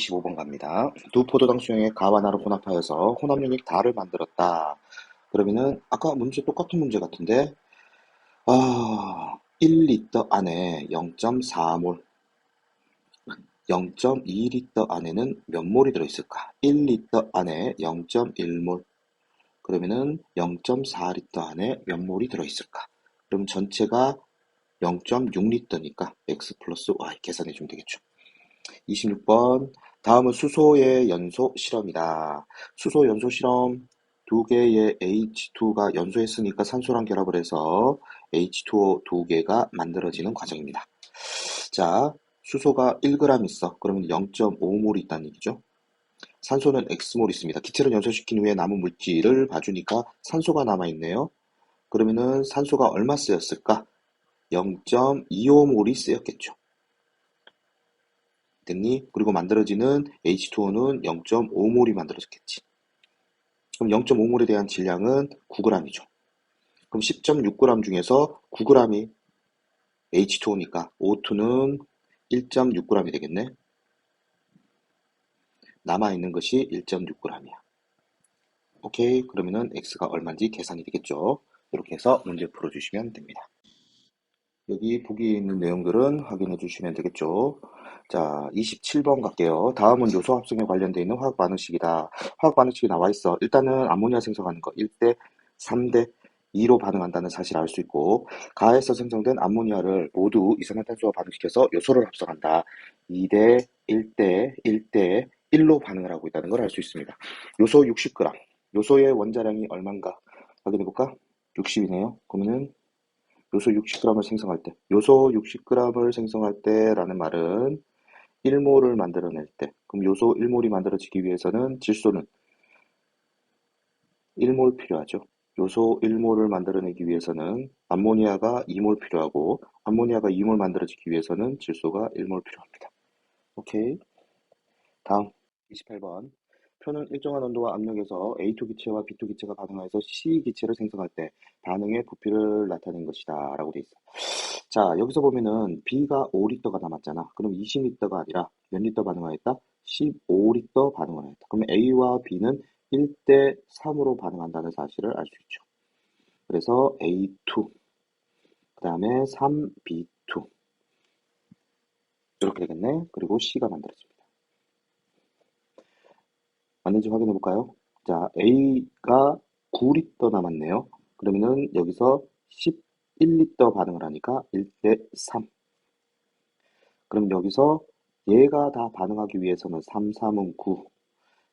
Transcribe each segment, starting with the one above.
25번 갑니다. 두 포도당 수용액 가와 나를 혼합하여서 혼합유닉 다를 만들었다. 그러면은 아까 문제 똑같은 문제 같은데 1리터 안에 0.4몰, 0.2리터 안에는 몇 몰이 들어있을까? 1리터 안에 0.1몰, 그러면은 0.4리터 안에 몇 몰이 들어있을까? 그럼 전체가 0.6리터니까 x 플러스 y 계산해 주면 되겠죠. 26번. 다음은 수소의 연소 실험이다. 수소 연소 실험 두 개의 H2가 연소했으니까 산소랑 결합을 해서 H2O 두 개가 만들어지는 과정입니다. 자, 수소가 1g 있어. 그러면 0.5몰 있다는 얘기죠. 산소는 X몰 있습니다. 기체를 연소시킨 후에 남은 물질을 봐주니까 산소가 남아있네요. 그러면은 산소가 얼마 쓰였을까? 0.25몰이 쓰였겠죠. 됐니? 그리고 만들어지는 H2O는 0.5몰이 만들어졌겠지. 그럼 0.5몰에 대한 질량은 9g이죠. 그럼 10.6g 중에서 9g이 H2O니까 O2는 1.6g이 되겠네. 남아있는 것이 1.6g이야. 오케이, 그러면은 X가 얼마인지 계산이 되겠죠. 이렇게 해서 문제 풀어주시면 됩니다. 여기 보기에 있는 내용들은 확인해 주시면 되겠죠. 자, 27번 갈게요. 다음은 요소 합성에 관련되어 있는 화학 반응식이다. 화학 반응식이 나와 있어. 일단은 암모니아 생성하는 거 1대 3대 2로 반응한다는 사실을 알 수 있고, 가에서 생성된 암모니아를 모두 이산화탄소와 반응시켜서 요소를 합성한다. 2대 1대 1대 1로 반응을 하고 있다는 걸 알 수 있습니다. 요소 60g. 요소의 원자량이 얼마인가 확인해 볼까? 60이네요. 그러면은 요소 60g을 생성할 때, 요소 60g을 생성할 때라는 말은 1몰을 만들어낼 때, 그럼 요소 1몰이 만들어지기 위해서는 질소는 1몰 필요하죠. 요소 1몰을 만들어내기 위해서는 암모니아가 2몰 필요하고, 암모니아가 2몰 만들어지기 위해서는 질소가 1몰 필요합니다. 오케이. 다음 28번. 표는 일정한 온도와 압력에서 A2 기체와 B2 기체가 반응하여서 C 기체를 생성할 때 반응의 부피를 나타낸 것이다 라고 돼 있어. 자, 여기서 보면은 B가 5리터가 남았잖아. 그럼 20리터가 아니라 몇 리터 반응하였다? 15리터 반응을 했다. 그러면 A와 B는 1대 3으로 반응한다는 사실을 알 수 있죠. 그래서 A2, 그 다음에 3B2 이렇게 되겠네. 그리고 C가 만들어집니다. 맞는지 확인해 볼까요? 자, A가 9리터 남았네요. 그러면은 여기서 11리터 반응을 하니까 1대 3. 그럼 여기서 얘가 다 반응하기 위해서는 3, 3은 9,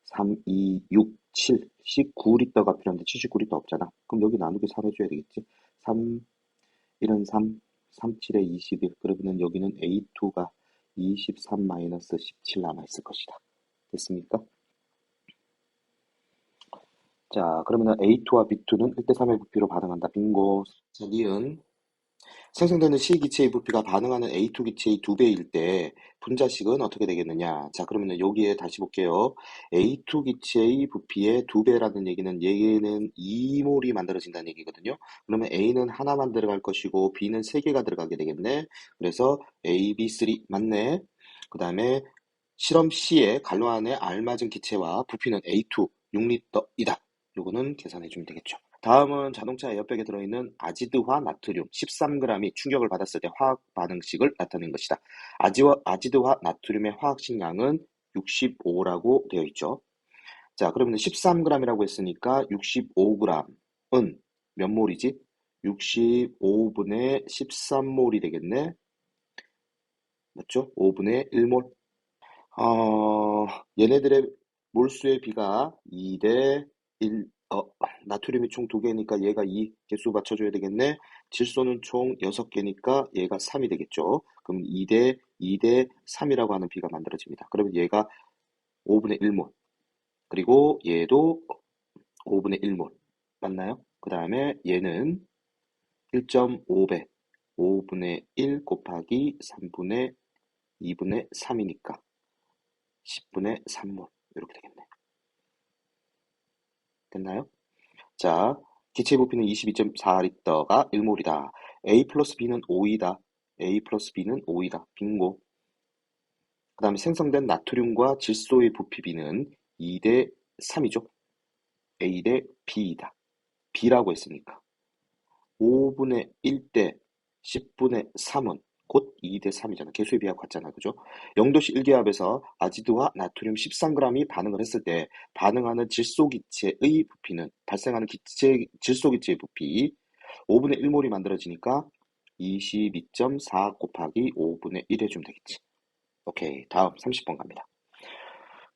3, 2, 6, 7, 19리터가 필요한데 79리터 없잖아. 그럼 여기 나누기 3 해줘야 되겠지. 3, 1은 3, 3, 7에 21. 그러면 여기는 A2가 23-17 남아있을 것이다. 됐습니까? 자, 그러면 A2와 B2는 1대 3의 부피로 반응한다. 빙고. 자, 니은. 생성되는 C 기체의 부피가 반응하는 A2 기체의 2배일 때 분자식은 어떻게 되겠느냐? 자, 그러면 여기에 다시 볼게요. A2 기체의 부피의 2배라는 얘기는 얘는 2몰이 만들어진다는 얘기거든요. 그러면 A는 하나만 들어갈 것이고 B는 3개가 들어가게 되겠네. 그래서 A, B, 3 맞네. 그 다음에 실험 C의 갈로 안에 알맞은 기체와 부피는 A2 6리터이다. 요거는 계산해 주면 되겠죠. 다음은 자동차 에어백에 들어있는 아지드화 나트륨 13g이 충격을 받았을 때 화학 반응식을 나타낸 것이다. 아지드화 나트륨의 화학식 양은 65라고 되어 있죠. 자, 그러면 13g이라고 했으니까 65g은 몇 몰이지? 65분의 13몰이 되겠네. 맞죠? 5분의 1몰. 어, 얘네들의 몰수의 비가 2대 1, 나트륨이 총 2개니까 얘가 2 개수 맞춰줘야 되겠네. 질소는 총 6개니까 얘가 3이 되겠죠. 그럼 2대 3이라고 하는 비가 만들어집니다. 그러면 얘가 5분의 1몰. 그리고 얘도 5분의 1몰. 맞나요? 그 다음에 얘는 1.5배. 5분의 1 곱하기 3분의 2분의 3이니까 10분의 3몰. 이렇게 되겠네. 됐나요? 자, 기체 부피는 22.4리터가 1몰이다. A 플러스 B는 5이다. A 플러스 B는 5이다. 빙고. 그 다음에 생성된 나트륨과 질소의 부피 B는 2대 3이죠. A 대 B이다. B라고 했으니까. 5분의 1 대 10분의 3은 곧 2 대 3이잖아. 개수의 비하가 같잖아. 그죠? 0도씨 1기압에서 아지드와 나트륨 13g이 반응을 했을 때 반응하는 질소기체의 부피는 발생하는 질소기체의 부피 5분의 1몰이 만들어지니까 22.4 곱하기 5분의 1 해주면 되겠지. 오케이. 다음 30번 갑니다.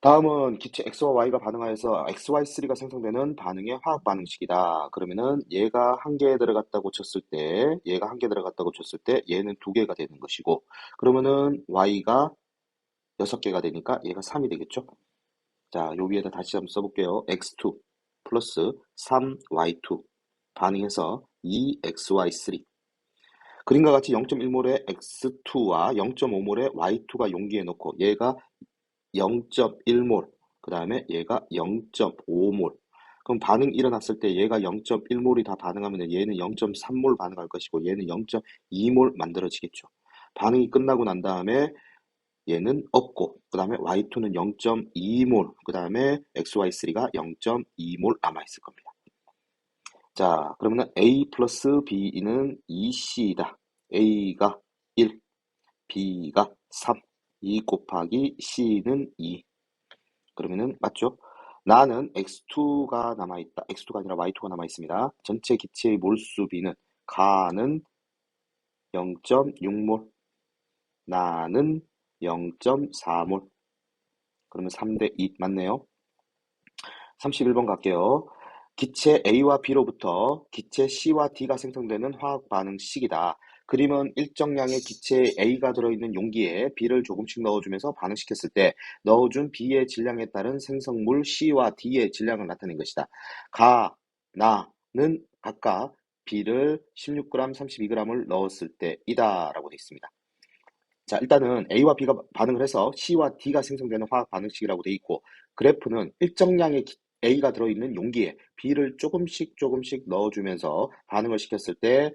다음은 기체 X와 Y가 반응하여서 XY3가 생성되는 반응의 화학 반응식이다. 그러면은 얘가 한 개 들어갔다고 쳤을 때, 얘가 한 개 들어갔다고 쳤을 때 얘는 두 개가 되는 것이고, 그러면은 Y가 6개가 되니까 얘가 3이 되겠죠? 자, 요 위에다 다시 한번 써볼게요. X2 플러스 3Y2 반응해서 2XY3. 그림과 같이 0.1몰의 X2와 0.5몰의 Y2가 용기에 넣고 얘가 0.1몰, 그 다음에 얘가 0.5몰. 그럼 반응 일어났을 때 얘가 0.1몰이 다 반응하면 얘는 0.3몰 반응할 것이고 얘는 0.2몰 만들어지겠죠. 반응이 끝나고 난 다음에 얘는 없고 그 다음에 Y2는 0.2몰, 그 다음에 XY3가 0.2몰 남아있을 겁니다. 자, 그러면 A 플러스 B는 2C이다. A가 1, B가 3, 2 곱하기 C는 2. 그러면은 맞죠? 나는 X2가 남아있다. X2가 아니라 Y2가 남아있습니다. 전체 기체의 몰수 B는 가는 0.6몰, 나는 0.4몰. 그러면 3대 2 맞네요. 31번 갈게요. 기체 A와 B로부터 기체 C와 D가 생성되는 화학 반응식이다. 그림은 일정량의 기체 A가 들어있는 용기에 B를 조금씩 넣어주면서 반응시켰을 때 넣어준 B의 질량에 따른 생성물 C와 D의 질량을 나타낸 것이다. 나는 각각 B를 16g, 32g을 넣었을 때이다 라고 되어 있습니다. 자, 일단은 A와 B가 반응을 해서 C와 D가 생성되는 화학 반응식이라고 되어 있고, 그래프는 일정량의 A가 들어있는 용기에 B를 조금씩 넣어주면서 반응을 시켰을 때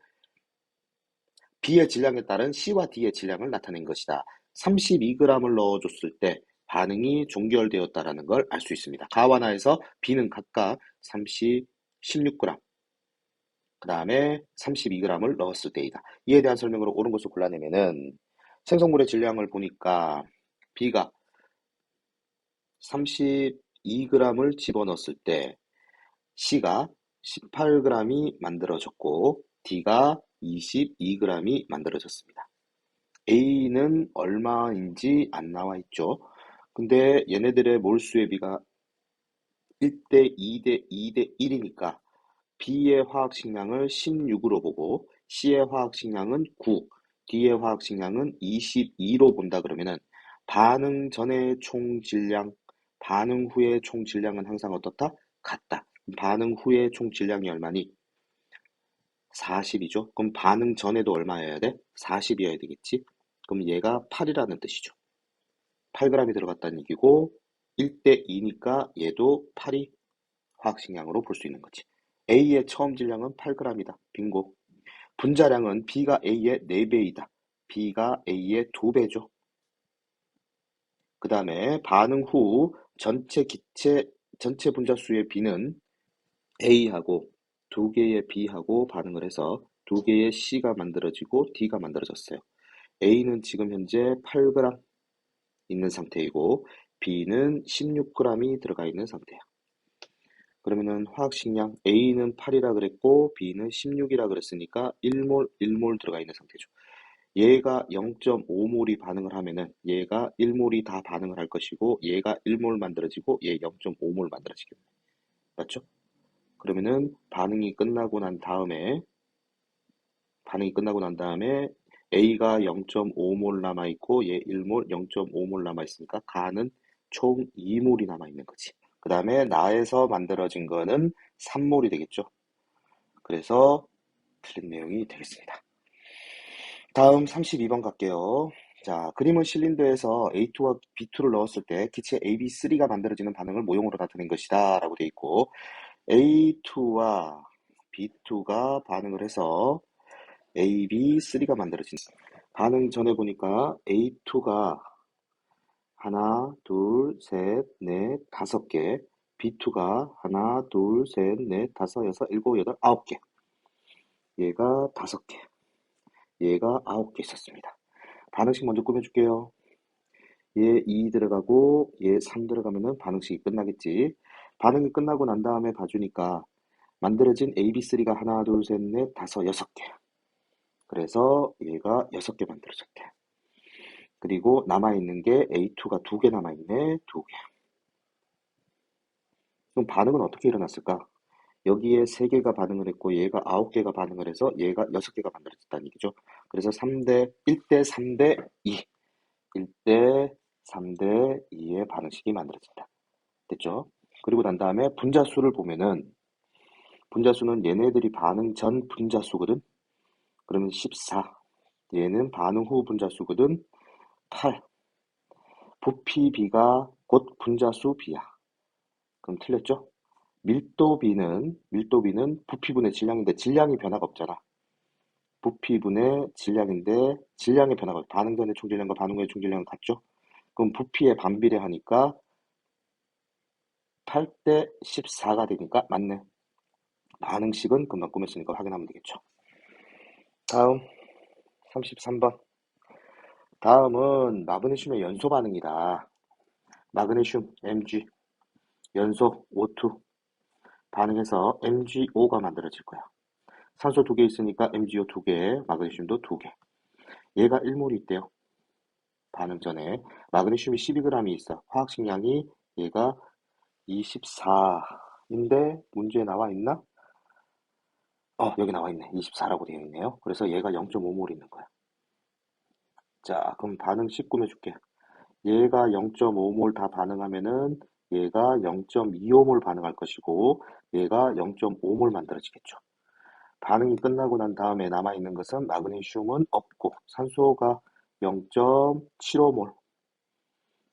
B의 질량에 따른 C와 D의 질량을 나타낸 것이다. 32g을 넣어줬을 때 반응이 종결되었다라는 걸 알 수 있습니다. 가와 나에서 B는 각각 16g, 그 다음에 32g을 넣었을 때이다. 이에 대한 설명으로 옳은 것을 골라내면은 생성물의 질량을 보니까 B가 32g을 집어넣었을 때 C가 18g이 만들어졌고 D가 22g이 만들어졌습니다. A는 얼마인지 안 나와 있죠. 근데 얘네들의 몰수의 비가 1대 2대 2대 1이니까 B의 화학식량을 16으로 보고 C의 화학식량은 9, D의 화학식량은 22로 본다 그러면은 반응 전의 총 질량, 반응 후의 총 질량은 항상 어떻다? 같다. 반응 후의 총 질량이 얼마니? 40이죠. 그럼 반응 전에도 얼마여야 돼? 40이어야 되겠지. 그럼 얘가 8이라는 뜻이죠. 8g이 들어갔다는 얘기고 1대 2니까 얘도 8이 화학식량으로 볼 수 있는 거지. A의 처음 질량은 8g이다. 빙고. 분자량은 B가 A의 4배이다. B가 A의 2배죠. 그 다음에 반응 후 전체 분자수의 B는 A하고 2개의 B하고 반응을 해서 2개의 C가 만들어지고 D가 만들어졌어요. A는 지금 현재 8g 있는 상태이고 B는 16g이 들어가 있는 상태야. 그러면은 화학식량 A는 8이라 그랬고 B는 16이라 그랬으니까 1몰, 1몰 들어가 있는 상태죠. 얘가 0.5몰이 반응을 하면은 얘가 1몰이 다 반응을 할 것이고 얘가 1몰 만들어지고 얘 0.5몰 만들어지겠네. 맞죠? 그러면은 반응이 끝나고 난 다음에 A가 0.5몰 남아있고 얘 1몰, 0.5몰 남아있으니까 가는 총 2몰이 남아있는 거지. 그 다음에 나에서 만들어진 거는 3몰이 되겠죠. 그래서 틀린 내용이 되겠습니다. 다음 32번 갈게요. 자, 그림은 실린더에서 A2와 B2를 넣었을 때 기체 AB3가 만들어지는 반응을 모형으로 나타낸 것이다 라고 되어 있고 A2와 B2가 반응을 해서 AB3가 만들어진다. 반응 전에 보니까 A2가 하나, 둘, 셋, 넷, 다섯 개. B2가 하나, 둘, 셋, 넷, 다섯, 여섯, 일곱, 여덟, 아홉 개. 얘가 다섯 개. 얘가 아홉 개 있었습니다. 반응식 먼저 꾸며줄게요. 얘 2 들어가고 얘 3 들어가면은 반응식이 끝나겠지. 반응이 끝나고 난 다음에 봐주니까 만들어진 AB3가 하나, 둘, 셋, 넷, 다섯, 여섯 개. 그래서 얘가 여섯 개 만들어졌대. 그리고 남아있는 게 A2가 두 개 남아있네. 두 개. 그럼 반응은 어떻게 일어났을까? 여기에 세 개가 반응을 했고 얘가 아홉 개가 반응을 해서 얘가 여섯 개가 만들어졌다는 얘기죠. 그래서 1대 3대 2. 1대 3대 2의 반응식이 만들어진다. 됐죠? 그리고 난 다음에 분자수를 보면은 분자수는 얘네들이 반응 전 분자수거든. 그러면 14. 얘는 반응 후 분자수거든. 8. 부피 B가 곧 분자수 B야. 그럼 틀렸죠? 밀도 B는 부피분의 질량인데 질량이 변화가 없잖아. 부피분의 질량인데 질량의 변화가 없어. 반응 전의 총질량과 반응 후의 총질량은 같죠? 그럼 부피에 반비례하니까 8대 14가 되니까 맞네. 반응식은 금방 꾸몄으니까 확인하면 되겠죠. 다음 33번. 다음은 마그네슘의 연소 반응이다. 마그네슘 Mg 연소 O2 반응해서 MgO가 만들어질 거야. 산소 두 개 있으니까 MgO 두 개, 마그네슘도 두 개. 얘가 1몰이 있대요. 반응 전에 마그네슘이 12g이 있어. 화학식량이 얘가 24인데 문제에 나와 있나? 여기 나와 있네. 24라고 되어 있네요. 그래서 얘가 0.5몰 있는 거야. 자, 그럼 반응식 꾸며줄게. 얘가 0.5몰 다 반응하면은 얘가 0.25몰 반응할 것이고 얘가 0.5몰 만들어지겠죠. 반응이 끝나고 난 다음에 남아있는 것은 마그네슘은 없고 산소가 0.75몰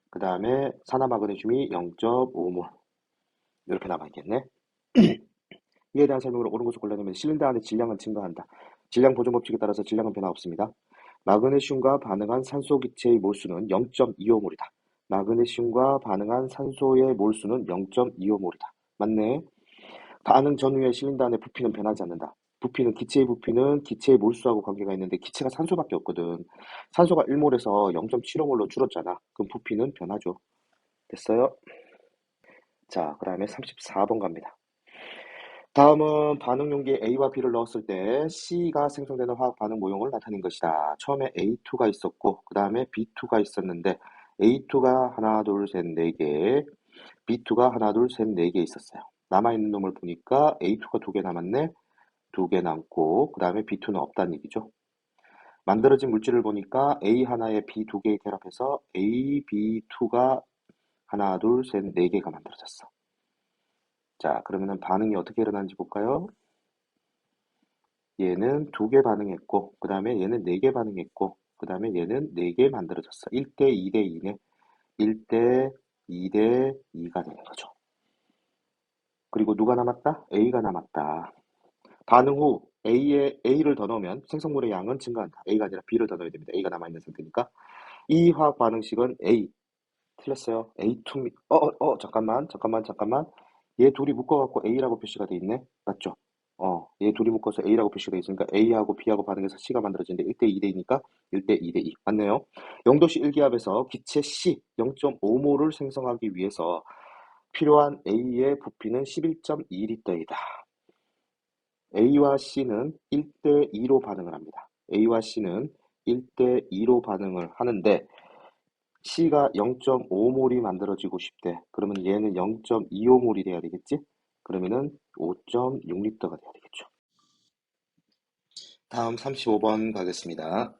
그 다음에 산화마그네슘이 0.5몰 이렇게 남아있겠네. 이에 대한 설명으로 옳은 것을 골라내면 실린더 안의 질량은 증가한다. 질량 보존 법칙에 따라서 질량은 변화 없습니다. 마그네슘과 반응한 산소 기체의 몰수는 0.25몰이다. 마그네슘과 반응한 산소의 몰수는 0.25몰이다. 맞네. 반응 전후의 실린더 안의 부피는 변하지 않는다. 기체의 부피는 기체의 몰수하고 관계가 있는데 기체가 산소밖에 없거든. 산소가 1몰에서 0.75몰로 줄었잖아. 그럼 부피는 변하죠. 됐어요? 자, 그 다음에 34번 갑니다. 다음은 반응 용기에 A와 B를 넣었을 때 C가 생성되는 화학 반응 모형을 나타낸 것이다. 처음에 A2가 있었고 그 다음에 B2가 있었는데 A2가 하나, 둘, 셋, 네 개, B2가 하나, 둘, 셋, 네 개 있었어요. 남아있는 놈을 보니까 A2가 두 개 남았네. 두 개 남고 그 다음에 B2는 없다는 얘기죠. 만들어진 물질을 보니까 A 하나에 B 두 개의 결합해서 A, B2가 하나, 둘, 셋, 네 개가 만들어졌어. 자, 그러면은 반응이 어떻게 일어나는지 볼까요? 얘는 두 개 반응했고, 그 다음에 얘는 네 개 반응했고, 그 다음에 얘는 네 개 만들어졌어. 1대 2대 2네. 1대 2대 2가 되는 거죠. 그리고 누가 남았다? A가 남았다. 반응 후 A를 더 넣으면 생성물의 양은 증가한다. A가 아니라 B를 더 넣어야 됩니다. A가 남아있는 상태니까. 이 화학 반응식은 A. 틀렸어요. A2, 잠깐만. 얘 둘이 묶어갖고 A라고 표시가 돼 있네. 맞죠? 얘 둘이 묶어서 A라고 표시가 돼 있으니까 A하고 B하고 반응해서 C가 만들어지는데 1대 2대이니까 1대 2대 2. 맞네요. 0도씨 1기압에서 기체 C 0.5몰을 생성하기 위해서 필요한 A의 부피는 11.2리터이다. A와 C는 1대 2로 반응을 합니다. A와 C는 1대 2로 반응을 하는데 C가 0.5몰이 만들어지고 싶대. 그러면 얘는 0.25몰이 돼야 되겠지? 그러면은 5.6리터가 돼야 되겠죠. 다음 35번 가겠습니다.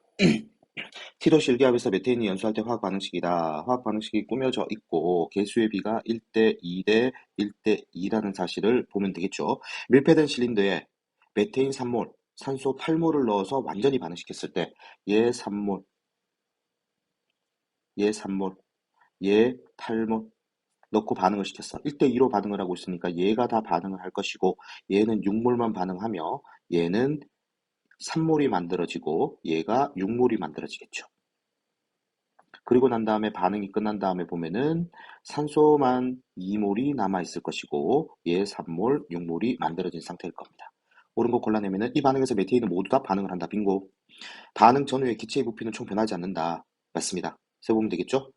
티도 실기압에서 메테인이 연소할 때 화학 반응식이다. 화학 반응식이 꾸며져 있고 개수의 비가 1대 2대 1대 2라는 사실을 보면 되겠죠. 밀폐된 실린더에 메테인 3몰, 산소 8몰을 넣어서 완전히 반응시켰을 때 얘 3몰, 얘 3몰, 얘 8몰 넣고 반응을 시켰어. 1대2로 반응을 하고 있으니까 얘가 다 반응을 할 것이고 얘는 6몰만 반응하며 얘는 3몰이 만들어지고 얘가 6몰이 만들어지겠죠. 그리고 난 다음에 반응이 끝난 다음에 보면은 산소만 2몰이 남아있을 것이고 얘 3몰, 6몰이 만들어진 상태일 겁니다. 옳은 거 골라내면은 이 반응에서 메테인은 모두 다 반응을 한다. 빙고. 반응 전후의 기체의 부피는 총 변하지 않는다. 맞습니다. 세보면 되겠죠?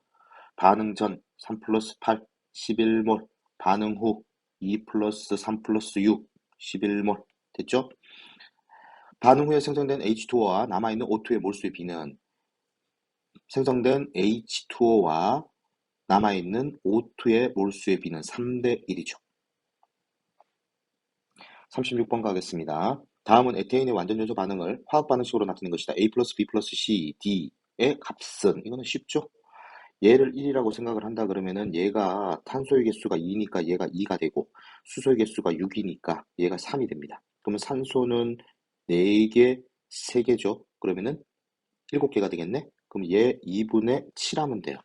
반응 전 3 플러스 8, 11몰. 반응 후 2 플러스 3 플러스 6, 11몰. 됐죠? 반응 후에 생성된 H2O와 남아있는 O2의 몰수의 비는 생성된 H2O와 남아있는 O2의 몰수의 비는 3대 1이죠. 36번 가겠습니다. 다음은 에테인의 완전연소 반응을 화학 반응식으로 나타낸 것이다. A 플러스 B 플러스 C, D의 값은 이거는 쉽죠? 얘를 1이라고 생각을 한다 그러면은 얘가 탄소의 개수가 2니까 얘가 2가 되고 수소의 개수가 6이니까 얘가 3이 됩니다. 그러면 산소는 4개, 3개죠. 그러면은 7개가 되겠네? 그럼 얘 2분의 7 하면 돼요.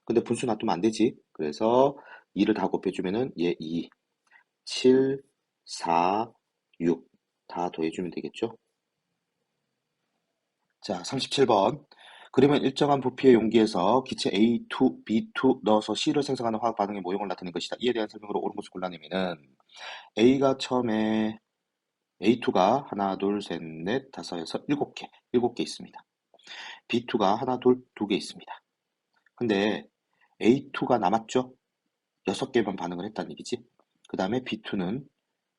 근데 분수 놔두면 안 되지. 그래서 2를 다 곱해주면은 얘 2, 7, 4, 6 다 더해주면 되겠죠? 자, 37번. 그러면 일정한 부피의 용기에서 기체 A2, B2 넣어서 C를 생성하는 화학 반응의 모형을 나타낸 것이다. 이에 대한 설명으로 옳은 것을 골라내면은 A가 처음에 A2가 하나, 둘, 셋, 넷, 다섯, 여섯, 7개, 7개 있습니다. B2가 하나, 둘, 2개 있습니다. 근데 A2가 남았죠? 6개만 반응을 했다는 얘기지. 그 다음에 B2는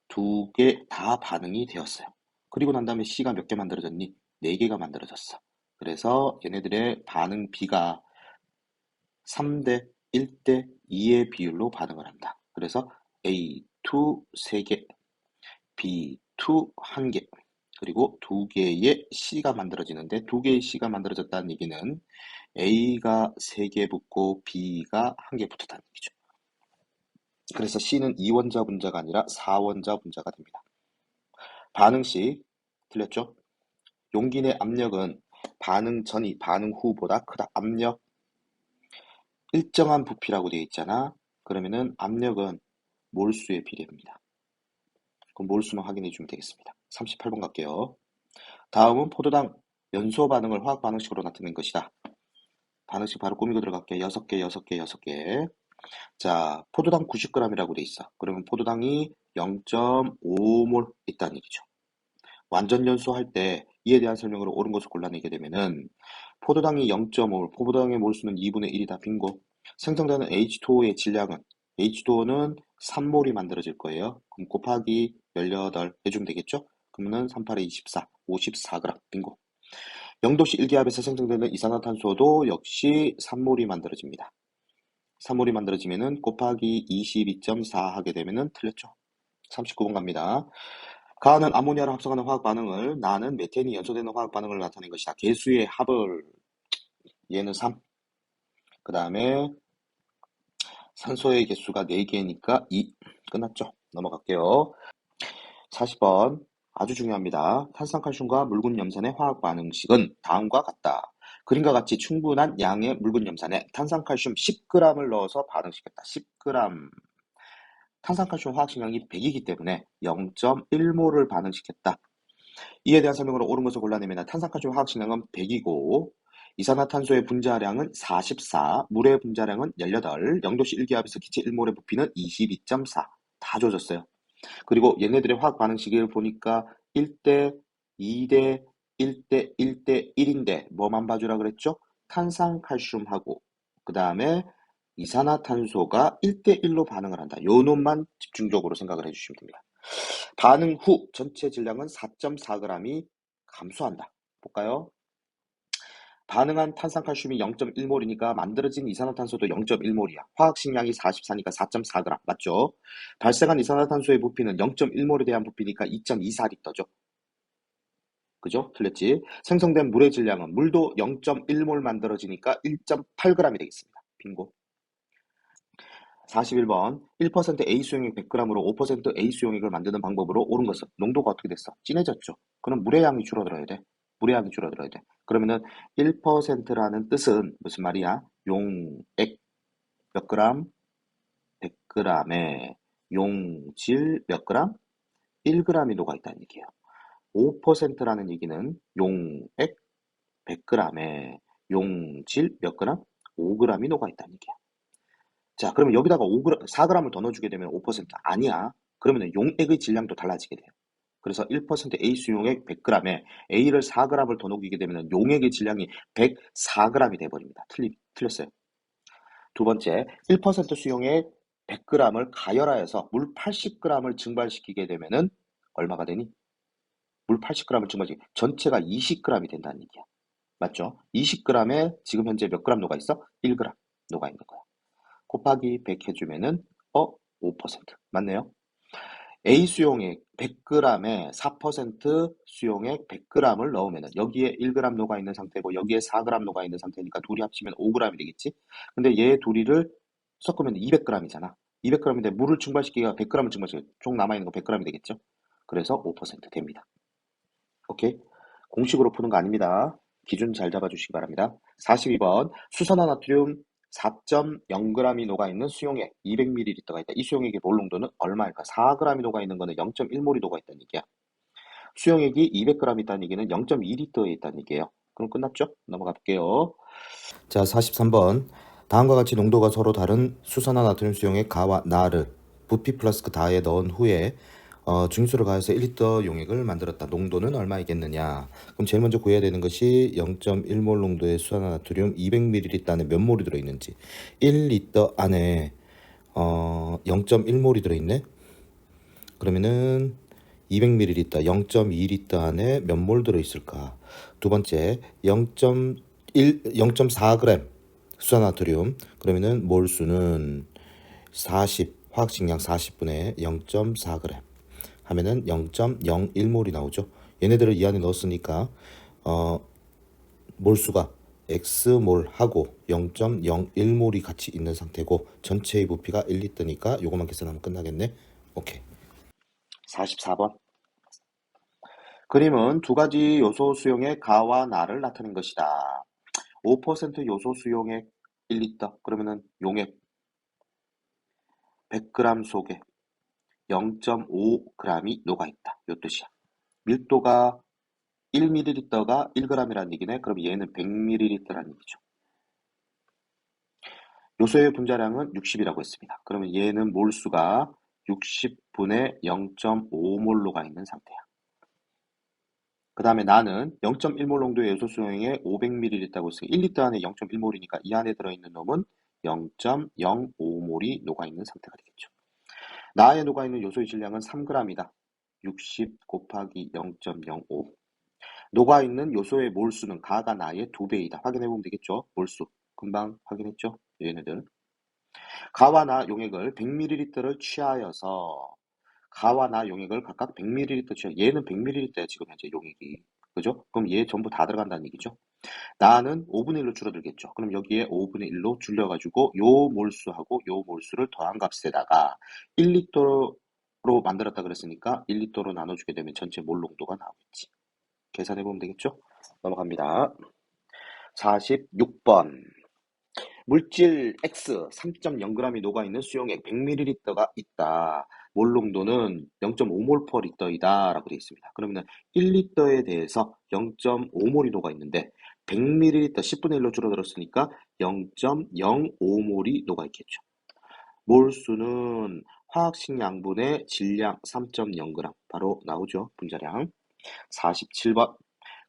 2개 다 반응이 되었어요. 그리고 난 다음에 C가 몇 개 만들어졌니? 4개가 만들어졌어. 그래서 얘네들의 반응 B가 3대 1대 2의 비율로 반응을 한다. 그래서 A2 3개, B2 1개, 그리고 2개의 C가 만들어지는데 2개의 C가 만들어졌다는 얘기는 A가 3개 붙고 B가 1개 붙었다는 얘기죠. 그래서 C는 2원자 분자가 아니라 4원자 분자가 됩니다. 반응 시 틀렸죠? 용기 내 압력은 반응 전이 반응 후보다 크다. 압력 일정한 부피라고 되어 있잖아. 그러면은 압력은 몰수의 비례입니다. 그럼 몰수만 확인해 주면 되겠습니다. 38번 갈게요. 다음은 포도당 연소 반응을 화학 반응식으로 나타낸 것이다. 반응식 바로 꾸미고 들어갈게요. 6개, 6개, 6개. 자, 포도당 90g이라고 돼 있어. 그러면 포도당이 0.5몰 있다는 얘기죠. 완전 연소할 때 이에 대한 설명으로 옳은 것을 골라내게 되면은 포도당이 0.5몰, 포도당의 몰수는 2분의 1이다. 빙고. 생성되는 H2O의 질량은 H2O는 3몰이 만들어질 거예요. 그럼 곱하기 18 해주면 되겠죠? 그러면은 38에 24, 54g. 빙고. 0도씨 1기압에서 생성되는 이산화탄소도 역시 3몰이 만들어집니다. 3몰이 만들어지면은 곱하기 22.4 하게 되면은 틀렸죠. 39번 갑니다. 가는 아모니아를 합성하는 화학 반응을 나는 메탄이 연소되는 화학 반응을 나타낸 것이다. 개수의 합을 얘는 3. 그 다음에 산소의 개수가 4개니까 2. 끝났죠. 넘어갈게요. 40번 아주 중요합니다. 탄산칼슘과 묽은 염산의 화학 반응식은 다음과 같다. 그림과 같이 충분한 양의 묽은 염산에 탄산칼슘 10g을 넣어서 반응시켰다. 10g. 탄산칼슘 화학식량이 100이기 때문에 0.1몰을 반응시켰다. 이에 대한 설명으로 옳은 것을 골라내면 탄산칼슘 화학식량은 100이고 이산화탄소의 분자량은 44, 물의 분자량은 18, 0도씨 1기압에서 기체 1몰의 부피는 22.4. 다 줘졌어요. 그리고 얘네들의 화학 반응식을 보니까 1대 2대 1대 1대 1인데 뭐만 봐주라 그랬죠? 탄산칼슘하고 그 다음에 이산화탄소가 1대 1로 반응을 한다. 요 놈만 집중적으로 생각을 해주시면 됩니다. 반응 후 전체 질량은 4.4g이 감소한다. 볼까요? 반응한 탄산칼슘이 0.1몰이니까 만들어진 이산화탄소도 0.1몰이야. 화학식량이 44니까 4.4g. 맞죠? 발생한 이산화탄소의 부피는 0.1몰에 대한 부피니까 2.24리터죠. 그죠? 틀렸지? 생성된 물의 질량은 물도 0.1몰 만들어지니까 1.8g이 되겠습니다. 빙고. 41번 1% A 수용액 100g으로 5% A 수용액을 만드는 방법으로 옳은 것은 농도가 어떻게 됐어? 진해졌죠. 그럼 물의 양이 줄어들어야 돼. 물의 양이 줄어들어야 돼. 그러면은 1%라는 뜻은 무슨 말이야? 용액 몇 그램? 100g에 용질 몇 그램? 1g이 녹아있다는 얘기예요. 5%라는 얘기는 용액 100g에 용질 몇 그램? 5g이 녹아있다는 얘기야. 자, 그러면 여기다가 5g, 4g을 더 넣어주게 되면 5% 아니야. 그러면 용액의 질량도 달라지게 돼요. 그래서 1% A 수용액 100g에 A를 4g을 더 녹이게 되면 용액의 질량이 104g이 돼버립니다. 틀렸어요. 두 번째, 1% 수용액 100g을 가열하여서 물 80g을 증발시키게 되면은 얼마가 되니? 물 80g을 증발시키게 전체가 20g이 된다는 얘기야. 맞죠? 20g에 지금 현재 몇 g 녹아 있어? 1g 녹아 있는 거야. 곱하기 100 해주면은 5% 맞네요. A 수용액 100g에 4% 수용액 100g을 넣으면은 여기에 1g 녹아 있는 상태고 여기에 4g 녹아 있는 상태니까 둘이 합치면 5g이 되겠지. 근데 얘 둘이를 섞으면 200g이잖아. 200g인데 물을 증발시키기가 100g을 증발시키고 총 남아 있는 거 100g이 되겠죠. 그래서 5% 됩니다. 오케이. 공식으로 푸는 거 아닙니다. 기준 잘 잡아주시기 바랍니다. 42번 수산화나트륨 4.0g이 녹아있는 수용액 200ml가 있다. 이 수용액의 몰 농도는 얼마일까? 4g이 녹아있는 거는 0.1몰이 녹아있다는 얘기야. 수용액이 200g 있다는 얘기는 0.2L에 있다는 얘기예요. 그럼 끝났죠? 넘어가 볼게요. 자, 43번 다음과 같이 농도가 서로 다른 수산화나트륨 수용액 가와 나를 부피 플라스크 다에 넣은 후에 중수를 가해서 1리터 용액을 만들었다. 농도는 얼마이겠느냐? 그럼 제일 먼저 구해야 되는 것이 0.1몰 농도의 수산화나트륨 200ml 안에 몇 몰이 들어있는지. 1리터 안에 0.1몰이 들어있네. 그러면은 200ml 0.2리터 안에 몇 몰 들어있을까? 두 번째 0.4g 수산나트륨 그러면은 몰수는 40 화학식량 40분의 0.4g 하면은 0.01몰이 나오죠. 얘네들을 이 안에 넣었으니까 몰수가 X몰하고 0.01몰이 같이 있는 상태고 전체의 부피가 1리터니까 요거만 계산하면 끝나겠네. 오케이. 44번 그림은 두 가지 요소 수용의 가와 나를 나타낸 것이다. 5% 요소 수용액 1리터 그러면은 용액 100g 속에 0.5g이 녹아있다. 요 뜻이야. 밀도가 1ml가 1g이라는 얘기네. 그럼 얘는 100ml라는 얘기죠. 요소의 분자량은 60이라고 했습니다. 그러면 얘는 몰수가 60분의 0.5몰 녹아 있는 상태야. 그 다음에 나는 0.1몰 농도의 요소 수용액에 500ml라고 했으니 1리터 안에 0.1몰이니까 이 안에 들어있는 놈은 0.05몰이 녹아있는 상태가 되겠죠. 나에 녹아있는 요소의 질량은 3g이다. 60 곱하기 0.05 녹아있는 요소의 몰수는 가가 나의 2배이다. 확인해보면 되겠죠. 몰수 금방 확인했죠. 얘네들 가와 나 용액을 100ml를 취하여서 가와 나 용액을 각각 100ml 취하 얘는 100ml야 지금 현재 용액이 그죠? 그럼 얘 전부 다 들어간다는 얘기죠. 나는 5분의 1로 줄어들겠죠. 그럼 여기에 5분의 1로 줄여가지고 요 몰수하고 요 몰수를 더한 값에다가 1리터로 만들었다 그랬으니까 1리터로 나눠주게 되면 전체 몰 농도가 나오겠지. 계산해보면 되겠죠? 넘어갑니다. 46번 물질 X 3.0g이 녹아있는 수용액 100ml가 있다. 몰 농도는 0.5몰/리터이다 라고 되어 있습니다. 그러면 1리터에 대해서 0.5몰이 녹아있는데 100ml 10분의 1로 줄어들었으니까 0.05몰이 녹아있겠죠. 몰수는 화학식 양분의 질량 3.0g 바로 나오죠. 분자량. 47번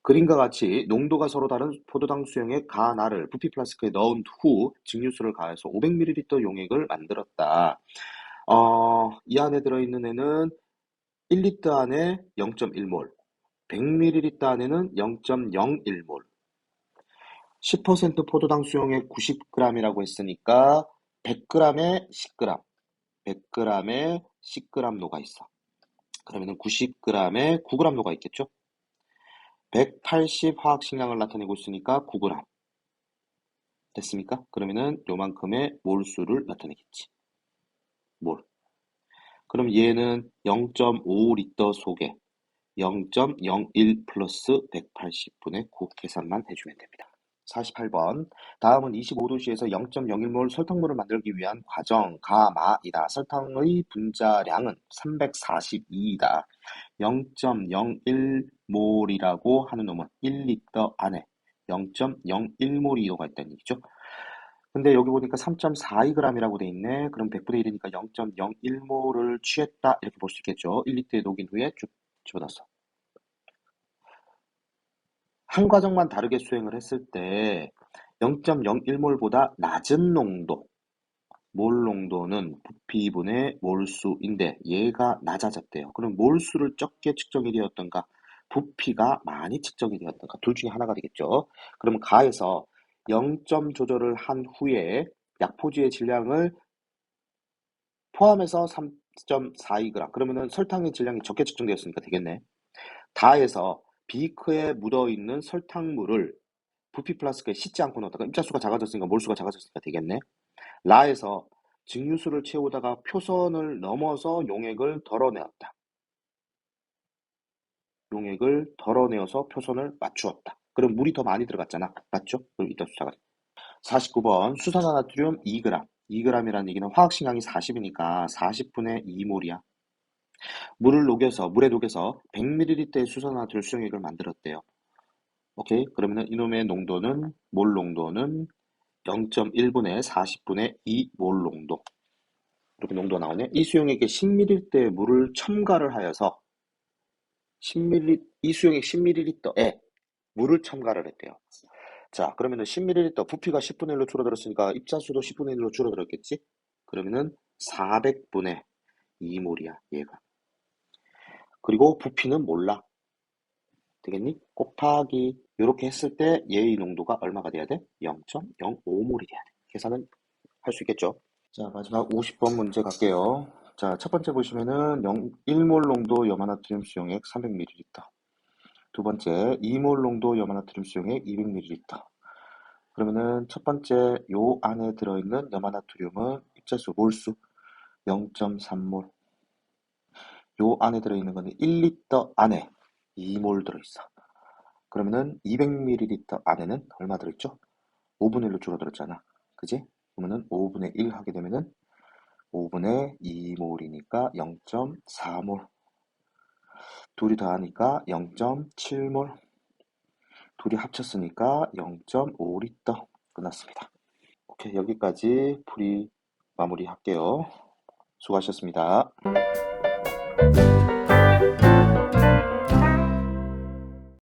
그림과 같이 농도가 서로 다른 포도당 수용액 가나를 부피 플라스크에 넣은 후 증류수를 가해서 500ml 용액을 만들었다. 이 안에 들어있는 애는 1리터 안에 0.1몰, 100ml 안에는 0.01몰. 10% 포도당 수용액 90g이라고 했으니까 100g에 10g, 100g에 10g 녹아 있어. 그러면 90g에 9g 녹아 있겠죠? 180 화학식량을 나타내고 있으니까 9g 됐습니까? 그러면은 요만큼의 몰수를 나타내겠지. 몰. 그럼 얘는 0.5리터 속에 0.01 플러스 180분의 9 계산만 해주면 됩니다. 48번 다음은 25도씨에서 0.01몰 설탕물을 만들기 위한 과정 가마이다. 설탕의 분자량은 342이다. 0.01몰이라고 하는 놈은 1리터 안에 0.01몰이 녹아 있다는 얘기죠. 근데 여기 보니까 3.42g이라고 돼 있네. 그럼 100분의 1이니까 0.01몰을 취했다. 이렇게 볼 수 있겠죠. 1리터에 녹인 후에 쭉 집어넣었어. 한 과정만 다르게 수행을 했을 때 0.01몰보다 낮은 농도, 몰 농도는 부피분의 몰수인데 얘가 낮아졌대요. 그럼 몰수를 적게 측정이 되었던가 부피가 많이 측정이 되었던가 둘 중에 하나가 되겠죠. 그러면 가에서 0점 조절을 한 후에 약포지의 질량을 포함해서 3.42g. 그러면은 설탕의 질량이 적게 측정되었으니까 되겠네. 다에서 비크에 묻어있는 설탕물을 부피 플라스크에 씻지 않고 넣었다가 입자수가 작아졌으니까 몰수가 작아졌으니까 되겠네. 라에서 증류수를 채우다가 표선을 넘어서 용액을 덜어내었다. 용액을 덜어내어서 표선을 맞추었다. 그럼 물이 더 많이 들어갔잖아. 맞죠? 그럼 입자수 작아졌다. 49번 수산화나트륨 2g. 2g이라는 얘기는 화학식량이 40이니까 40분의 2몰이야. 물에 녹여서 100ml의 수산화나트륨 수용액을 만들었대요. 오케이. 그러면 이놈의 농도는 몰 농도는 0.1분의 40분의 2몰 농도. 이렇게 농도가 나오네. 이 수용액에 10ml의 물을 첨가를 하여서 10ml, 이 수용액 10ml에 물을 첨가를 했대요. 자, 그러면은 10ml 부피가 10분의 1로 줄어들었으니까 입자수도 10분의 1로 줄어들었겠지? 그러면은 400분의 2몰이야, 얘가. 그리고 부피는 몰라. 되겠니? 곱하기 이렇게 했을 때 얘의 농도가 얼마가 돼야 돼? 0.05몰이 돼야 돼. 계산은 할 수 있겠죠? 자, 마지막 50번 문제 갈게요. 자, 첫 번째 보시면은 1몰 농도 염화나트륨 수용액 300ml. 두 번째 2몰 농도 염화나트륨 수용액 200ml. 그러면은 첫 번째 요 안에 들어있는 염화나트륨은 입자수 몰수 0.3몰. 요 안에 들어있는 거는 1리터 안에 2몰 들어있어. 그러면은 200ml 안에는 얼마 들어있죠? 5분의 1로 줄어들었잖아. 그지? 그러면은 5분의 1 하게 되면은 5분의 2몰이니까 0.4몰. 둘이 더하니까 0.7몰. 둘이 합쳤으니까 0.5리터. 끝났습니다. 오케이, 여기까지 풀이 마무리할게요. 수고하셨습니다.